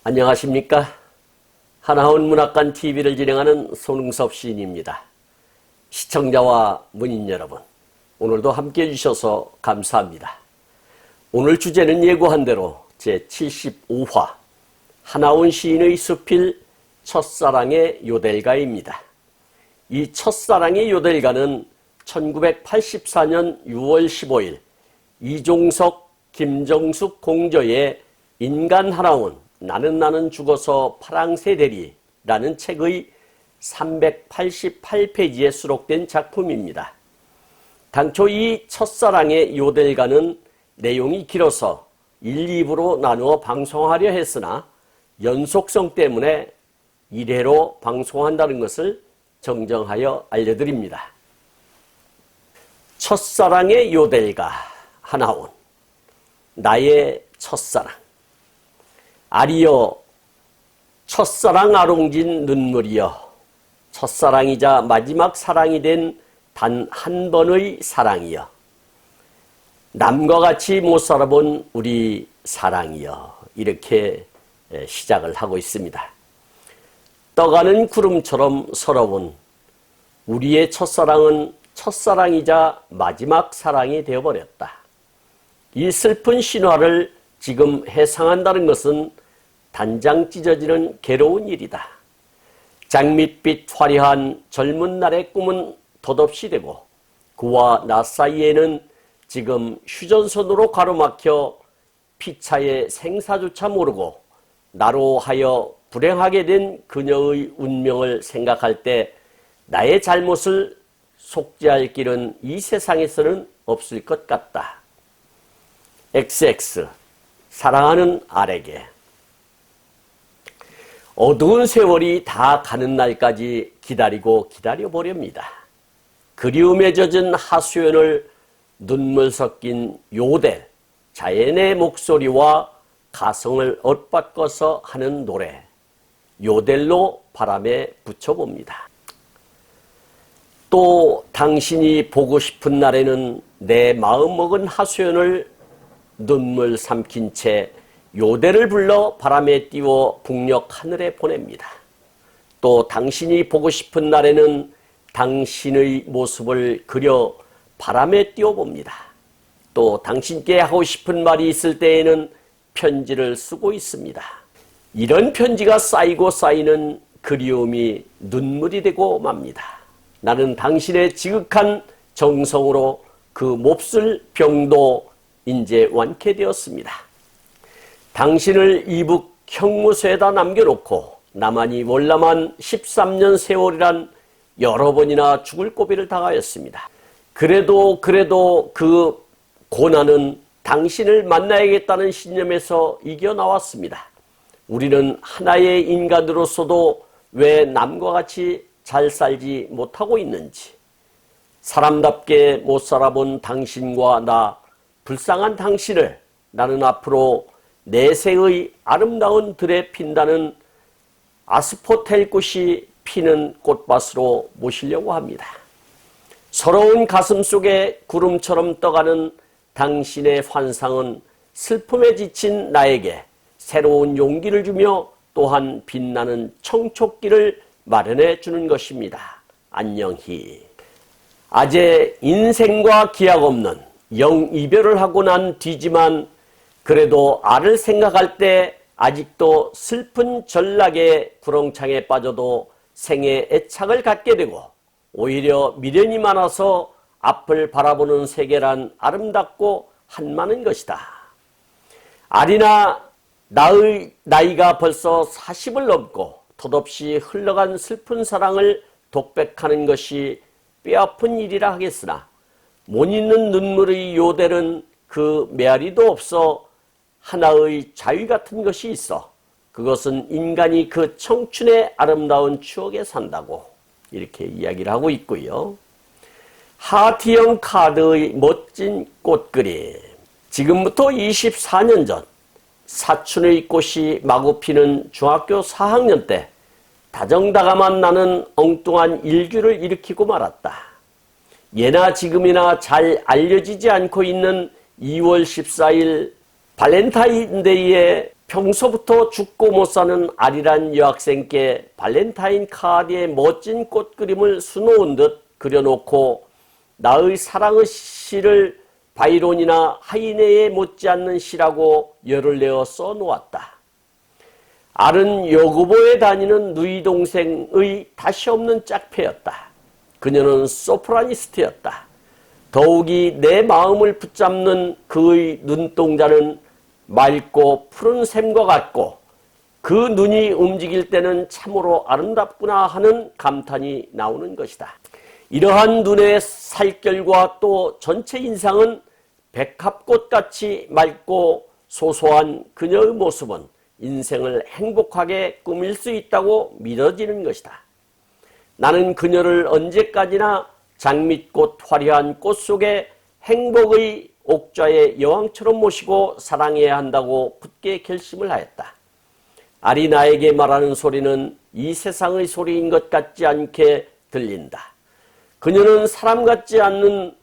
안녕하십니까? 하나원 문학관 TV를 진행하는 손흥섭 시인입니다. 시청자와 문인 여러분, 오늘도 함께해 주셔서 감사합니다. 오늘 주제는 예고한 대로 제75화 하나원 시인의 수필 첫사랑의 요델가입니다. 이 첫사랑의 요델가는 1984년 6월 15일 이종석, 김정숙 공저의 인간 하나원 나는 죽어서 파랑새 대리라는 책의 388페이지에 수록된 작품입니다. 당초 이 첫사랑의 요델가는 내용이 길어서 1, 2부로 나누어 방송하려 했으나 연속성 때문에 1회로 방송한다는 것을 정정하여 알려드립니다. 첫사랑의 요델가 하나원, 나의 첫사랑. 아리여 첫사랑 아롱진 눈물이여, 첫사랑이자 마지막 사랑이 된 단 한 번의 사랑이여, 남과 같이 못 살아본 우리 사랑이여, 이렇게 시작을 하고 있습니다. 떠가는 구름처럼 서러운 우리의 첫사랑은 첫사랑이자 마지막 사랑이 되어버렸다. 이 슬픈 신화를 지금 해상한다는 것은 단장 찢어지는 괴로운 일이다. 장밋빛 화려한 젊은 날의 꿈은 덧없이 되고 그와 나 사이에는 지금 휴전선으로 가로막혀 피차의 생사조차 모르고 나로 하여 불행하게 된 그녀의 운명을 생각할 때 나의 잘못을 속죄할 길은 이 세상에서는 없을 것 같다. XX 사랑하는 알에게. 어두운 세월이 다 가는 날까지 기다리고 기다려보렵니다. 그리움에 젖은 하수연을 눈물 섞인 요델, 자연의 목소리와 가성을 엇바꿔서 하는 노래, 요델로 바람에 붙여봅니다. 또 당신이 보고 싶은 날에는 내 마음 먹은 하수연을 눈물 삼킨 채 요델을 불러 바람에 띄워 북녘 하늘에 보냅니다. 또 당신이 보고 싶은 날에는 당신의 모습을 그려 바람에 띄워봅니다. 또 당신께 하고 싶은 말이 있을 때에는 편지를 쓰고 있습니다. 이런 편지가 쌓이고 쌓이는 그리움이 눈물이 되고 맙니다. 나는 당신의 지극한 정성으로 그 몹쓸 병도 이제 완쾌되었습니다. 당신을 이북 형무소에다 남겨놓고 나만이 월남한 13년 세월이란 여러 번이나 죽을 고비를 당하였습니다. 그래도 그 고난은 당신을 만나야겠다는 신념에서 이겨나왔습니다. 우리는 하나의 인간으로서도 왜 남과 같이 잘 살지 못하고 있는지, 사람답게 못 살아본 당신과 나, 불쌍한 당신을 나는 앞으로 내세의 아름다운 들에 핀다는 아스포텔 꽃이 피는 꽃밭으로 모시려고 합니다. 서러운 가슴 속에 구름처럼 떠가는 당신의 환상은 슬픔에 지친 나에게 새로운 용기를 주며 또한 빛나는 청촉기를 마련해 주는 것입니다. 안녕히. 아재 인생과 기약 없는 영 이별을 하고 난 뒤지만 그래도 알을 생각할 때 아직도 슬픈 전락의 구렁창에 빠져도 생에 애착을 갖게 되고 오히려 미련이 많아서 앞을 바라보는 세계란 아름답고 한많은 것이다. 알이나 나의 나이가 벌써 40을 넘고 덧없이 흘러간 슬픈 사랑을 독백하는 것이 뼈아픈 일이라 하겠으나 못 잊는 눈물의 요델은 그 메아리도 없어 하나의 자유 같은 것이 있어 그것은 인간이 그 청춘의 아름다운 추억에 산다고 이렇게 이야기를 하고 있고요. 하트형 카드의 멋진 꽃그림. 지금부터 24년 전 사춘의 꽃이 마구 피는 중학교 4학년 때 다정다감한 나는 엉뚱한 일규를 일으키고 말았다. 예나 지금이나 잘 알려지지 않고 있는 2월 14일 발렌타인데이에 평소부터 죽고 못 사는 아리란 여학생께 발렌타인 카드에 멋진 꽃그림을 수놓은 듯 그려놓고 나의 사랑의 시를 바이론이나 하이네에 못지않는 시라고 열을 내어 써놓았다. 알은 여고보에 다니는 누이 동생의 다시 없는 짝패였다. 그녀는 소프라니스트였다. 더욱이 내 마음을 붙잡는 그의 눈동자는 맑고 푸른 샘과 같고 그 눈이 움직일 때는 참으로 아름답구나 하는 감탄이 나오는 것이다. 이러한 눈의 살결과 또 전체 인상은 백합꽃같이 맑고 소소한 그녀의 모습은 인생을 행복하게 꾸밀 수 있다고 믿어지는 것이다. 나는 그녀를 언제까지나 장밋꽃 화려한 꽃 속에 행복의 옥좌의 여왕처럼 모시고 사랑해야 한다고 굳게 결심을 하였다. 알이 나에게 말하는 소리는 이 세상의 소리인 것 같지 않게 들린다. 그녀는 사람 같지 않는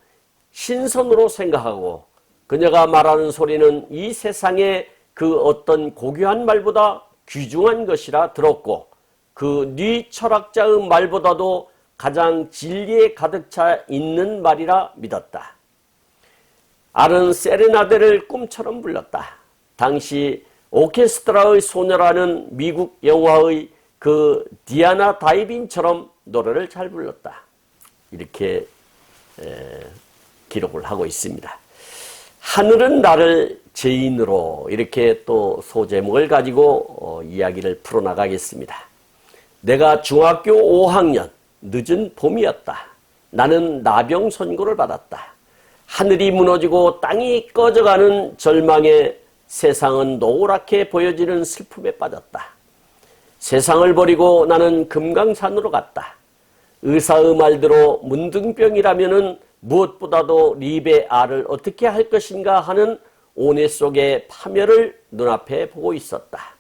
신선으로 생각하고 그녀가 말하는 소리는 이 세상의 그 어떤 고귀한 말보다 귀중한 것이라 들었고 그 뉘 철학자의 말보다도 가장 진리에 가득 차 있는 말이라 믿었다. 알은 세레나데를 꿈처럼 불렀다. 당시 오케스트라의 소녀라는 미국 영화의 그 디아나 다이빈처럼 노래를 잘 불렀다. 이렇게 기록을 하고 있습니다. 하늘은 나를 죄인으로 이렇게 또 소제목을 가지고 이야기를 풀어나가겠습니다. 내가 중학교 5학년 늦은 봄이었다. 나는 나병 선고를 받았다. 하늘이 무너지고 땅이 꺼져가는 절망에 세상은 노랗게 보여지는 슬픔에 빠졌다. 세상을 버리고 나는 금강산으로 갔다. 의사의 말대로 문둥병이라면은 무엇보다도 립의 알을 어떻게 할 것인가 하는 온해 속의 파멸을 눈앞에 보고 있었다.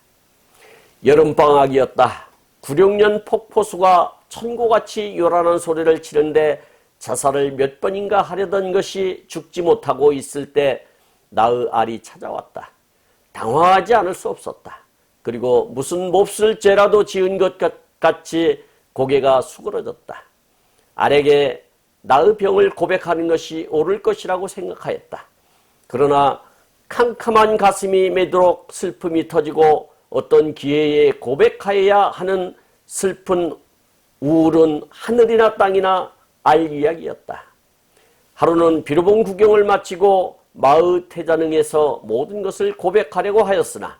여름방학이었다. 구룡년 폭포수가 천고같이 요란한 소리를 치는데 자살을 몇 번인가 하려던 것이 죽지 못하고 있을 때 나의 알이 찾아왔다. 당황하지 않을 수 없었다. 그리고 무슨 몹쓸 죄라도 지은 것 같이 고개가 수그러졌다. 알에게 나의 병을 고백하는 것이 옳을 것이라고 생각하였다. 그러나 캄캄한 가슴이 매도록 슬픔이 터지고 어떤 기회에 고백하여야 하는 슬픈 우울은 하늘이나 땅이나 알 이야기였다. 하루는 비로봉 구경을 마치고 마의 태자능에서 모든 것을 고백하려고 하였으나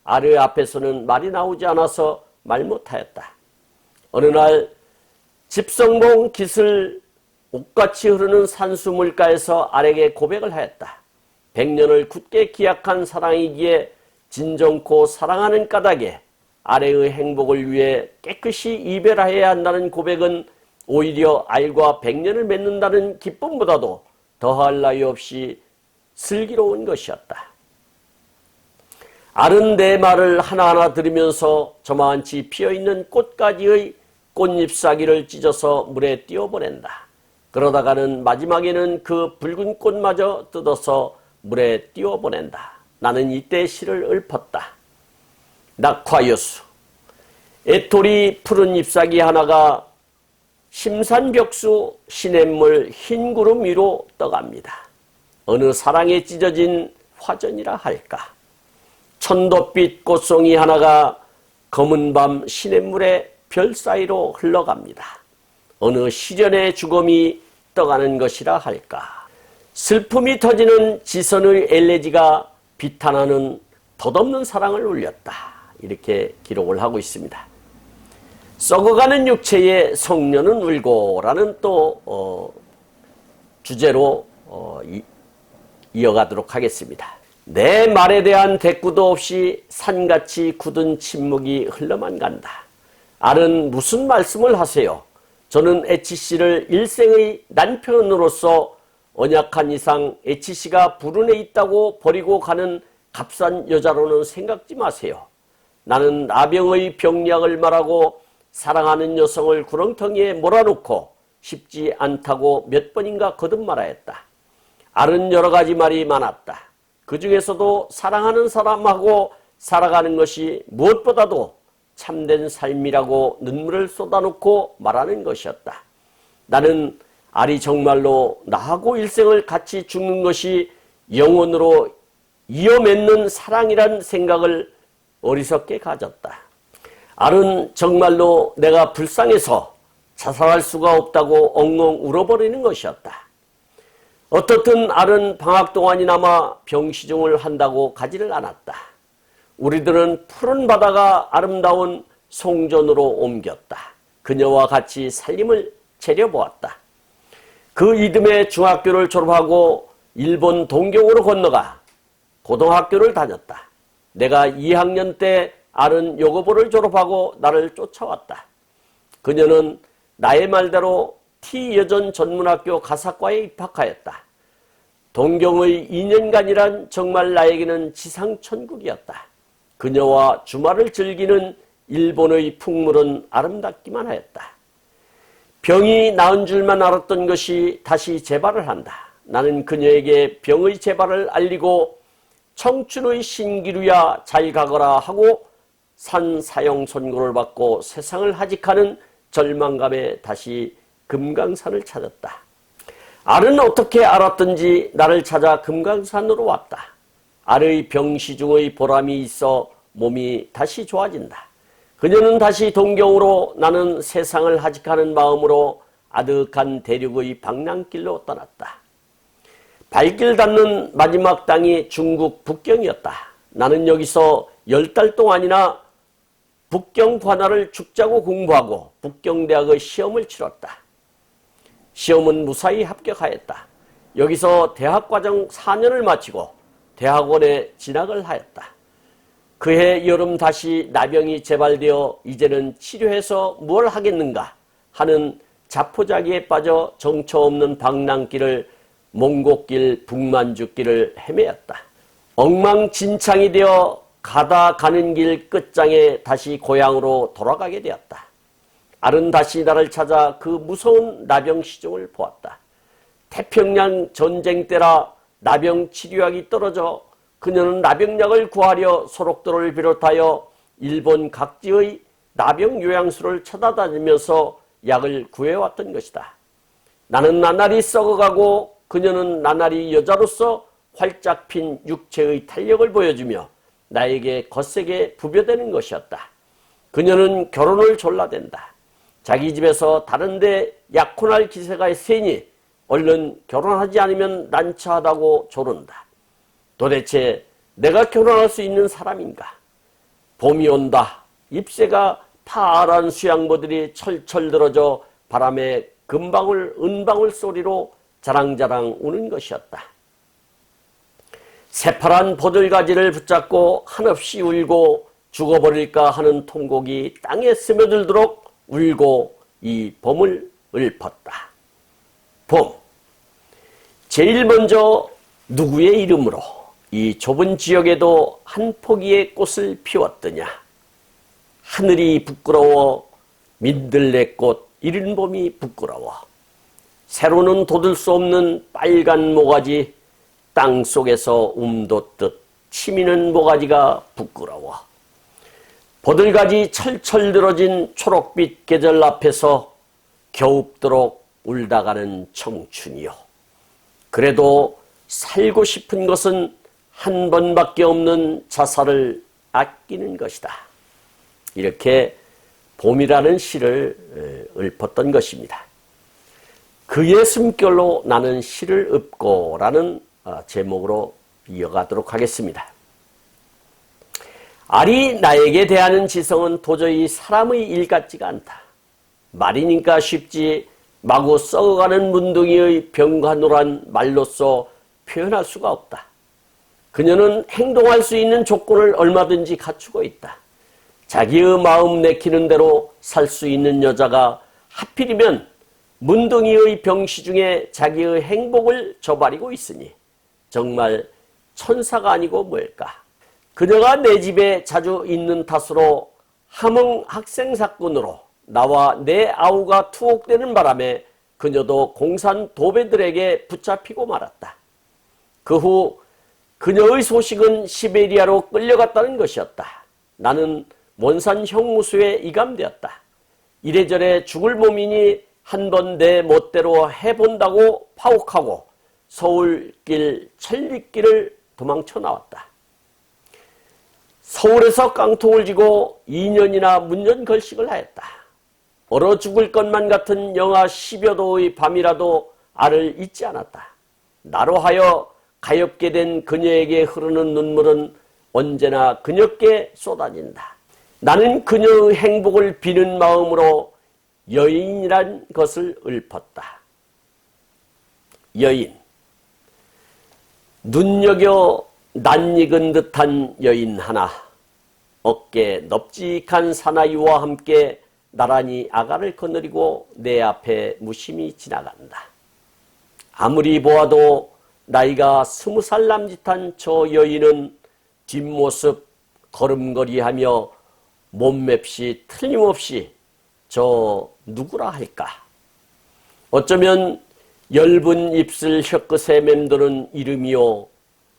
알의 앞에서는 말이 나오지 않아서 말 못하였다. 어느 날 집성봉 깃을 옥같이 흐르는 산수물가에서 알에게 고백을 하였다. 100년을 굳게 기약한 사랑이기에 진정코 사랑하는 까닭에 알의 행복을 위해 깨끗이 이별하여야 한다는 고백은 오히려 알과 100년을 맺는다는 기쁨보다도 더할 나위 없이 슬기로운 것이었다. 알은 내 말을 하나하나 들으면서 저만치 피어있는 꽃가지의 꽃잎사귀를 찢어서 물에 띄워보낸다. 그러다가는 마지막에는 그 붉은 꽃마저 뜯어서 물에 띄워보낸다. 나는 이때 시를 읊었다. 낙화여수 애토리 푸른 잎사귀 하나가 심산벽수 시냇물 흰 구름 위로 떠갑니다. 어느 사랑에 찢어진 화전이라 할까. 천도빛 꽃송이 하나가 검은 밤 시냇물에 별 사이로 흘러갑니다. 어느 시련의 죽음이 떠가는 것이라 할까. 슬픔이 터지는 지선의 엘레지가 비탄하는 덧없는 사랑을 울렸다. 이렇게 기록을 하고 있습니다. 썩어가는 육체에 성녀는 울고 라는 또 주제로 이어가도록 하겠습니다. 내 말에 대한 대꾸도 없이 산같이 굳은 침묵이 흘러만 간다. 알은 무슨 말씀을 하세요? 저는 H씨를 일생의 남편으로서 언약한 이상 H씨가 불운에 있다고 버리고 가는 값싼 여자로는 생각지 마세요. 나는 나병의 병약을 말하고 사랑하는 여성을 구렁텅이에 몰아놓고 쉽지 않다고 몇 번인가 거듭 말하였다. 알은 여러 가지 말이 많았다. 그 중에서도 사랑하는 사람하고 살아가는 것이 무엇보다도 참된 삶이라고 눈물을 쏟아놓고 말하는 것이었다. 나는 알이 정말로 나하고 일생을 같이 죽는 것이 영원으로 이어맺는 사랑이란 생각을 어리석게 가졌다. 알은 정말로 내가 불쌍해서 자살할 수가 없다고 엉엉 울어버리는 것이었다. 어떻든 알은 방학 동안이나마 병시중을 한다고 가지를 않았다. 우리들은 푸른 바다가 아름다운 송전으로 옮겼다. 그녀와 같이 살림을 차려보았다. 그 이듬해 중학교를 졸업하고 일본 동경으로 건너가 고등학교를 다녔다. 내가 2학년 때 알은 요고보를 졸업하고 나를 쫓아왔다. 그녀는 나의 말대로 T여전 전문학교 가사과에 입학하였다. 동경의 2년간이란 정말 나에게는 지상천국이었다. 그녀와 주말을 즐기는 일본의 풍물은 아름답기만 하였다. 병이 나은 줄만 알았던 것이 다시 재발을 한다. 나는 그녀에게 병의 재발을 알리고 청춘의 신기루야 잘 가거라 하고 산사형 선고를 받고 세상을 하직하는 절망감에 다시 금강산을 찾았다. 알은 어떻게 알았던지 나를 찾아 금강산으로 왔다. 알의 병시중의 보람이 있어 몸이 다시 좋아진다. 그녀는 다시 동경으로, 나는 세상을 하직하는 마음으로 아득한 대륙의 방랑길로 떠났다. 발길 닿는 마지막 땅이 중국 북경이었다. 나는 여기서 10달 동안이나 북경 관할을 죽자고 공부하고 북경대학의 시험을 치렀다. 시험은 무사히 합격하였다. 여기서 대학과정 4년을 마치고 대학원에 진학을 하였다. 그해 여름 다시 나병이 재발되어 이제는 치료해서 뭘 하겠는가 하는 자포자기에 빠져 정처 없는 방랑길을 몽곡길, 북만주길을 헤매었다. 엉망진창이 되어 가다 가는 길 끝장에 다시 고향으로 돌아가게 되었다. 알은 다시 나를 찾아 그 무서운 나병 시종을 보았다. 태평양 전쟁 때라 나병 치료약이 떨어져 그녀는 나병약을 구하려 소록도를 비롯하여 일본 각지의 나병 요양소를 찾아다니면서 약을 구해왔던 것이다. 나는 나날이 썩어가고 그녀는 나날이 여자로서 활짝 핀 육체의 탄력을 보여주며 나에게 거세게 부벼대는 것이었다. 그녀는 결혼을 졸라댄다. 자기 집에서 다른데 약혼할 기세가 세니 얼른 결혼하지 않으면 난처하다고 조른다. 도대체 내가 결혼할 수 있는 사람인가? 봄이 온다. 잎새가 파란 수양모들이 철철 들어져 바람에 금방울 은방울 소리로 자랑자랑 우는 것이었다. 새파란 보들가지를 붙잡고 한없이 울고 죽어버릴까 하는 통곡이 땅에 스며들도록 울고 이 봄을 읊었다. 봄. 제일 먼저 누구의 이름으로 이 좁은 지역에도 한 포기의 꽃을 피웠더냐. 하늘이 부끄러워 민들레꽃 이른 봄이 부끄러워. 새로는 돋을 수 없는 빨간 모가지 땅속에서 움돋듯 치미는 모가지가 부끄러워. 보들가지 철철 들어진 초록빛 계절 앞에서 겨웁도록 울다가는 청춘이요. 그래도 살고 싶은 것은 한 번밖에 없는 자살을 아끼는 것이다. 이렇게 봄이라는 시를 읊었던 것입니다. 그의 숨결로 나는 시를 읊고 라는 제목으로 이어가도록 하겠습니다. 알이 나에게 대하는 지성은 도저히 사람의 일 같지가 않다. 말이니까 쉽지 마구 썩어가는 문둥이의 병간호란 말로써 표현할 수가 없다. 그녀는 행동할 수 있는 조건을 얼마든지 갖추고 있다. 자기의 마음 내키는 대로 살 수 있는 여자가 하필이면 문둥이의 병시 중에 자기의 행복을 저버리고 있으니 정말 천사가 아니고 뭘까. 그녀가 내 집에 자주 있는 탓으로 함흥 학생 사건으로 나와 내 아우가 투옥되는 바람에 그녀도 공산 도배들에게 붙잡히고 말았다. 그 후 그녀의 소식은 시베리아로 끌려갔다는 것이었다. 나는 원산 형무소에 이감되었다. 이래저래 죽을 몸이니 한번 내 멋대로 해본다고 파옥하고 서울길 천리길을 도망쳐 나왔다. 서울에서 깡통을 쥐고 2년이나 문전걸식을 하였다. 얼어 죽을 것만 같은 영하 10여 도의 밤이라도 알을 잊지 않았다. 나로 하여 가엾게 된 그녀에게 흐르는 눈물은 언제나 그녀께 쏟아진다. 나는 그녀의 행복을 비는 마음으로 여인이란 것을 읊었다. 여인. 눈여겨 낯익은 듯한 여인 하나, 어깨 넙직한 사나이와 함께 나란히 아가를 거느리고 내 앞에 무심히 지나간다. 아무리 보아도 나이가 20살 남짓한 저 여인은 뒷모습 걸음걸이하며 몸맵시 틀림없이 저 누구라 할까? 어쩌면 엷은 입술 혀끝에 맴도는 이름이요,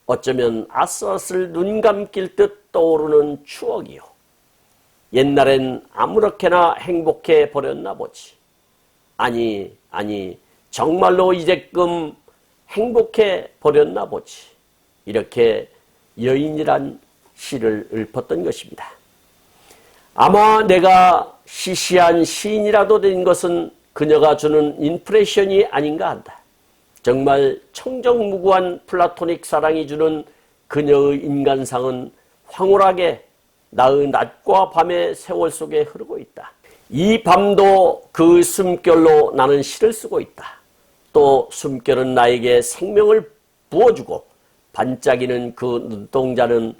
어쩌면 아슬아슬 눈 감길 듯 떠오르는 추억이요. 옛날엔 아무렇게나 행복해 버렸나 보지. 아니 정말로 이제끔 행복해 버렸나 보지. 이렇게 여인이란 시를 읊었던 것입니다. 아마 내가 시시한 시인이라도 된 것은 그녀가 주는 인프레션이 아닌가 한다. 정말 청정무구한 플라토닉 사랑이 주는 그녀의 인간상은 황홀하게 나의 낮과 밤의 세월 속에 흐르고 있다. 이 밤도 그 숨결로 나는 시를 쓰고 있다. 또 숨결은 나에게 생명을 부어주고 반짝이는 그 눈동자는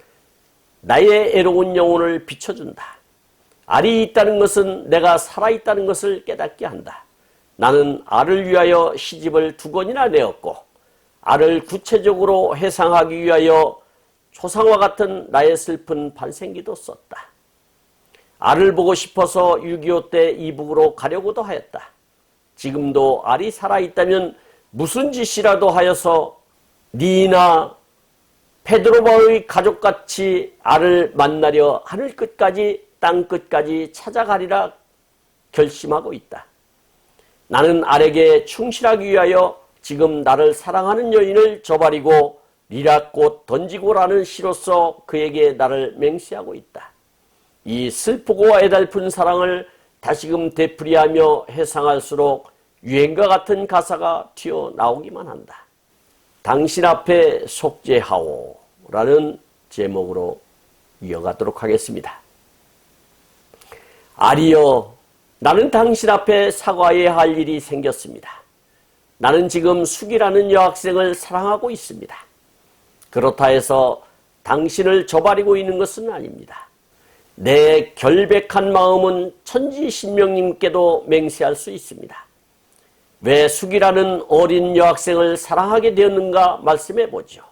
나의 애로운 영혼을 비춰준다. 알이 있다는 것은 내가 살아있다는 것을 깨닫게 한다. 나는 알을 위하여 시집을 2권이나 내었고 알을 구체적으로 해상하기 위하여 초상화 같은 나의 슬픈 반생기도 썼다. 알을 보고 싶어서 6.25 때 이북으로 가려고도 하였다. 지금도 알이 살아있다면 무슨 짓이라도 하여서 니나 페드로바의 가족같이 알을 만나려 하늘 끝까지 땅 끝까지 찾아가리라 결심하고 있다. 나는 알에게 충실하기 위하여 지금 나를 사랑하는 여인을 저버리고 리라꽃 던지고라는 시로서 그에게 나를 맹세하고 있다. 이 슬프고 애달픈 사랑을 다시금 되풀이하며 해상할수록 유행과 같은 가사가 튀어나오기만 한다. 당신 앞에 속죄하오 라는 제목으로 이어가도록 하겠습니다. 아리여, 나는 당신 앞에 사과해야 할 일이 생겼습니다. 나는 지금 숙이라는 여학생을 사랑하고 있습니다. 그렇다 해서 당신을 저버리고 있는 것은 아닙니다. 내 결백한 마음은 천지신명님께도 맹세할 수 있습니다. 왜 숙이라는 어린 여학생을 사랑하게 되었는가 말씀해 보죠.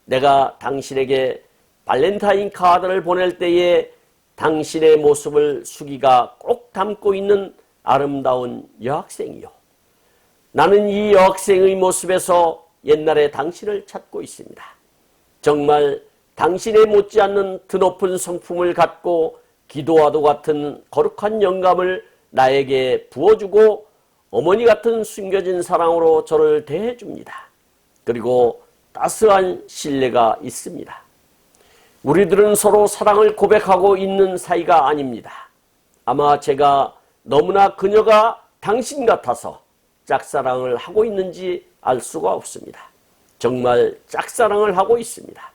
내가 당신에게 발렌타인 카드를 보낼 때에 당신의 모습을 숙이가 꼭 담고 있는 아름다운 여학생이요. 나는 이 여학생의 모습에서 옛날의 당신을 찾고 있습니다. 정말 당신의 못지않는 드높은 성품을 갖고 기도와도 같은 거룩한 영감을 나에게 부어주고 어머니 같은 숨겨진 사랑으로 저를 대해줍니다. 그리고 따스한 신뢰가 있습니다. 우리들은 서로 사랑을 고백하고 있는 사이가 아닙니다. 아마 제가 너무나 그녀가 당신 같아서 짝사랑을 하고 있는지 알 수가 없습니다. 정말 짝사랑을 하고 있습니다.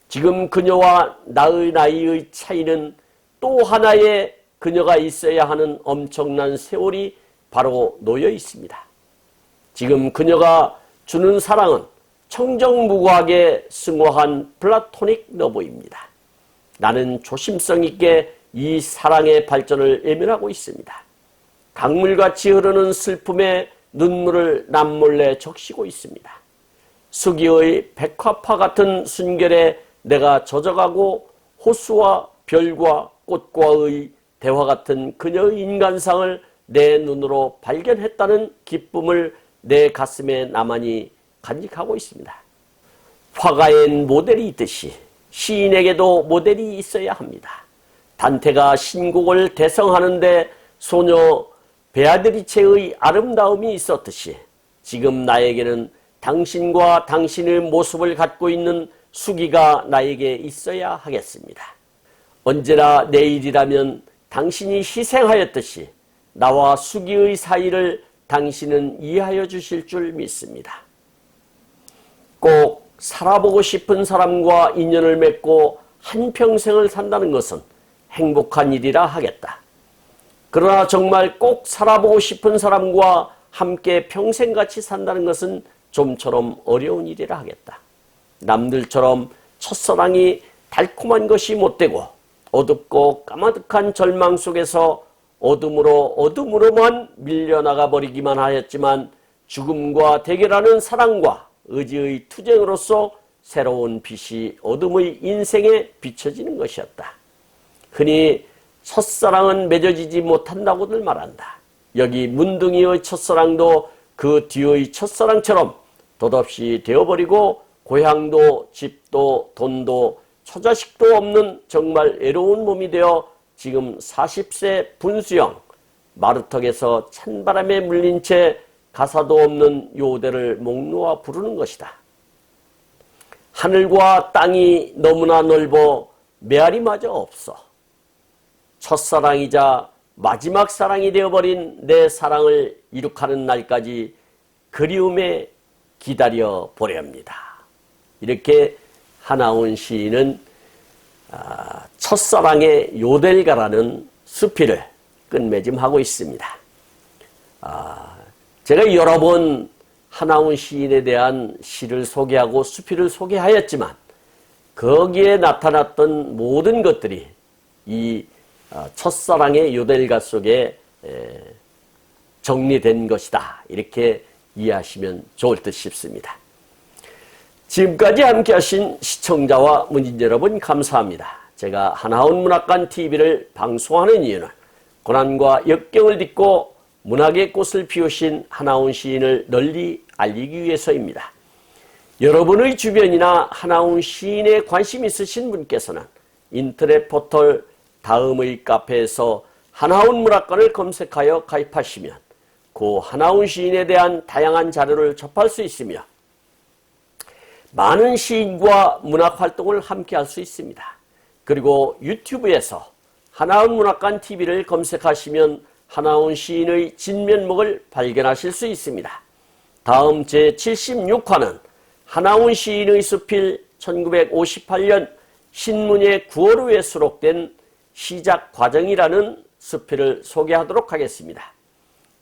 지금 그녀와 나의 나이의 차이는 또 하나의 그녀가 있어야 하는 엄청난 세월이 바로 놓여 있습니다. 지금 그녀가 주는 사랑은 청정무구하게 승화한 플라토닉 러브입니다. 나는 조심성 있게 이 사랑의 발전을 예면하고 있습니다. 강물같이 흐르는 슬픔에 눈물을 남몰래 적시고 있습니다. 수기의 백화파 같은 순결에 내가 젖어가고 호수와 별과 꽃과의 대화 같은 그녀의 인간상을 내 눈으로 발견했다는 기쁨을 내 가슴에 나만이 간직하고 있습니다. 화가엔 모델이 있듯이 시인에게도 모델이 있어야 합니다. 단테가 신곡을 대성하는데 소녀 베아드리체의 아름다움이 있었듯이 지금 나에게는 당신과 당신의 모습을 갖고 있는 수기가 나에게 있어야 하겠습니다. 언제나 내일이라면 당신이 희생하였듯이 나와 수기의 사이를 당신은 이해하여 주실 줄 믿습니다. 꼭 살아보고 싶은 사람과 인연을 맺고 한평생을 산다는 것은 행복한 일이라 하겠다. 그러나 정말 꼭 살아보고 싶은 사람과 함께 평생같이 산다는 것은 좀처럼 어려운 일이라 하겠다. 남들처럼 첫사랑이 달콤한 것이 못되고 어둡고 까마득한 절망 속에서 어둠으로만 밀려나가 버리기만 하였지만 죽음과 대결하는 사랑과 의지의 투쟁으로서 새로운 빛이 어둠의 인생에 비춰지는 것이었다. 흔히 첫사랑은 맺어지지 못한다고들 말한다. 여기 문둥이의 첫사랑도 그 뒤의 첫사랑처럼 덧없이 되어버리고 고향도 집도 돈도 처자식도 없는 정말 애로운 몸이 되어 지금 40세 분수형 마루턱에서 찬바람에 물린 채 가사도 없는 요대를 목 놓아 부르는 것이다. 하늘과 땅이 너무나 넓어 메아리마저 없어. 첫사랑이자 마지막 사랑이 되어버린 내 사랑을 이룩하는 날까지 그리움에 기다려 보렵니다. 이렇게 한아운 시인은 첫사랑의 요델가라는 수필을 끝맺음하고 있습니다. 제가 여러 번 한아운 시인에 대한 시를 소개하고 수필을 소개하였지만 거기에 나타났던 모든 것들이 이 첫사랑의 요델가 속에 정리된 것이다. 이렇게 이해하시면 좋을 듯 싶습니다. 지금까지 함께 하신 시청자와 문인 여러분 감사합니다. 제가 한아운 문학관 TV를 방송하는 이유는 고난과 역경을 딛고 문학의 꽃을 피우신 한아운 시인을 널리 알리기 위해서입니다. 여러분의 주변이나 한아운 시인에 관심 있으신 분께서는 인터넷 포털 다음의 카페에서 한아운 문학관을 검색하여 가입하시면 고 한아운 시인에 대한 다양한 자료를 접할 수 있으며 많은 시인과 문학활동을 함께 할 수 있습니다. 그리고 유튜브에서 한아운 문학관 TV를 검색하시면 한아운 시인의 진면목을 발견하실 수 있습니다. 다음 제76화는 한아운 시인의 수필 1958년 신문예 9월호에 수록된 시작 과정이라는 수필을 소개하도록 하겠습니다.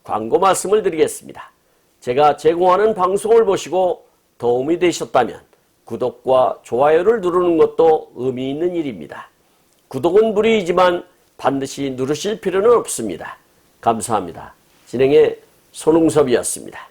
광고 말씀을 드리겠습니다. 제가 제공하는 방송을 보시고 도움이 되셨다면 구독과 좋아요를 누르는 것도 의미 있는 일입니다. 구독은 무료이지만 반드시 누르실 필요는 없습니다. 감사합니다. 진행의 손흥섭이었습니다.